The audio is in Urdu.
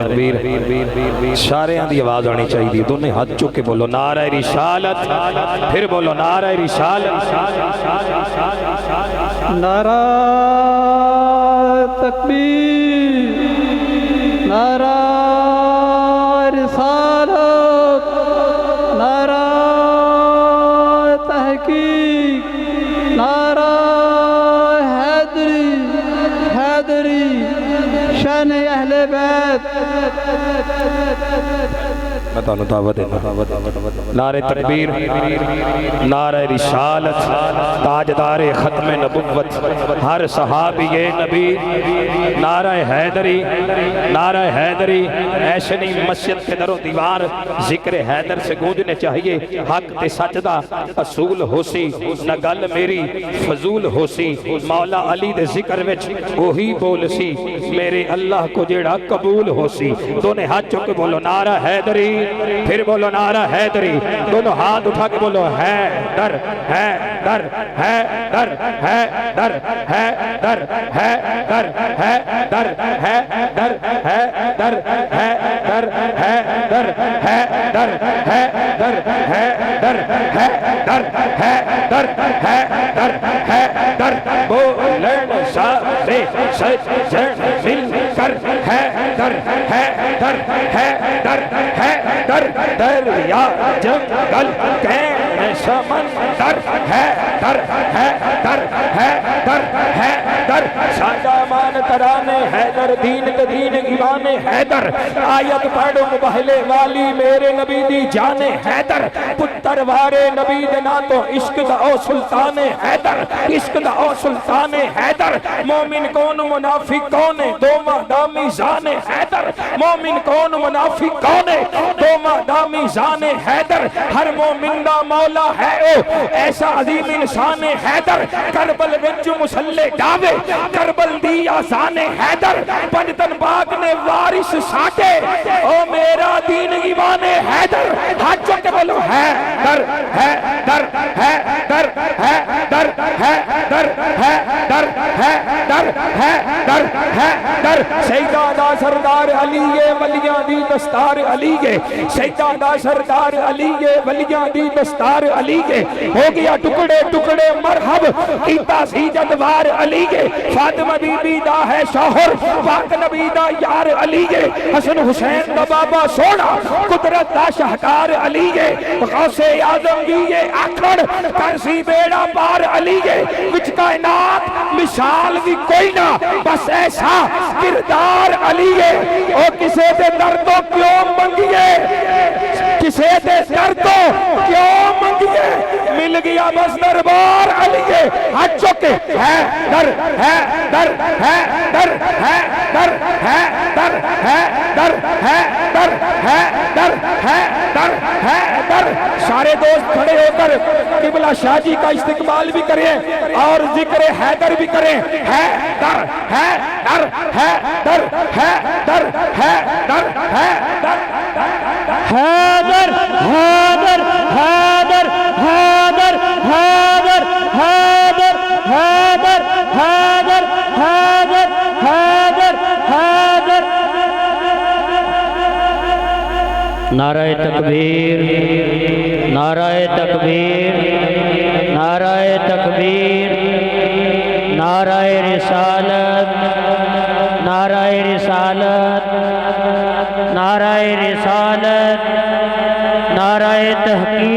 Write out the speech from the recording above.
تکبیر سارے دی آواز آنی چاہیے دونوں ہاتھ چک کے بولو نعرہ رسالت پھر بولو نعرہ رسالت نعرہ تکبیر نعرہ رسالت نعرہ تحقیق نعرہ حیدری حیدری شان اہل بیت نعرہ تکبیر نعرہ رسالت تاجدار ختم نبوت ہر صحابی نبی نعرہ حیدری نعرہ حیدری ایسے نہیں مسجد کے در و دیوار ذکر حیدر سے گونجنے چاہیے حق تے سچ دا اصول ہو سی نہ گل میری فضول ہو سی مولا علی دے ذکر وچ وہی بول سی میرے اللہ کو جیڑا قبول ہو سی دونوں ہاتھ چک کے بولو نعرہ حیدری پھر بولو نعرہ حیدری دونوں ہاتھ اٹھا کے بولو حیدر حیدر حیدر حیدر حیدر حیدر حیدر حیدر حیدر حیدر حیدر حیدر حیدر حیدر حیدر حیدر حیدر حیدر بولن سارے سجن مل کر حیدر حیدر حیدر حیدر دریا جنگل کین سمندر حیدر حیدر حیدر حیدر ساجا مان ترانے حیدر دین دین ایمان حیدر آیت پڑھو مبہلے والی میرے نبی دی جان حیدر پتر وارے نبی دینا تو عشق دا او سلطان حیدر عشق دا او سلطان حیدر مومن کون منافق کون دو مہدہ میزان حیدر مومن کون منافق کون دو مہدہ میزان حیدر ہر مومن دا مولا ہے او ایسا عظیم انسان حیدر کربل وچ مسلح ڈاوے کربل دی آسان حیدر پنجتن باغ نے وارث ساٹے او میرا دین ایمان حیدر ہاتھ چک کے بولو حیدر حیدر حیدر حیدر حیدر حیدر حیدر حیدر حیدر سیدہ سردار علی ولیاں دی دستار علی سیدہ سردار علی ولیاں دی دستار علی ہو گیا ٹکڑے ٹکڑے مرحب کیتا سی جدوار علی فاطمہ بی بی دا ہے شوہر پاک نبی دا یار علی حسن حسین دا بابا سونا قدرت دا شہکار علی غوث اعظم بھی آکھڑ کرسی بیڑا پار علی وچ کائنات مثال بھی کوئی نہ بس ایسا کردار علی او کسے دے دردوں کیوں منگیے کسے دے دردوں کیوں منگیے مل گیا بس دربار علی ہاتھ چکے حیدر حیدر حیدر حیدر حیدر حیدر حیدر حیدر حیدر حیدر سارے دوست کھڑے ہو کر قبلہ شاہ جی کا استقبال بھی کریں اور ذکر حیدر بھی کریں حیدر حیدر حیدر حیدر حیدر حیدر حیدر حیدر حیدر حیدر حیدر حیدر حیدر حیدر حیدر حیدر حیدر نعرہ تکبیر نعرہ تکبیر نعرہ تکبیر نعرہ رسالت نعرہ رسالت نعرہ رسالت نعرہ تحقیق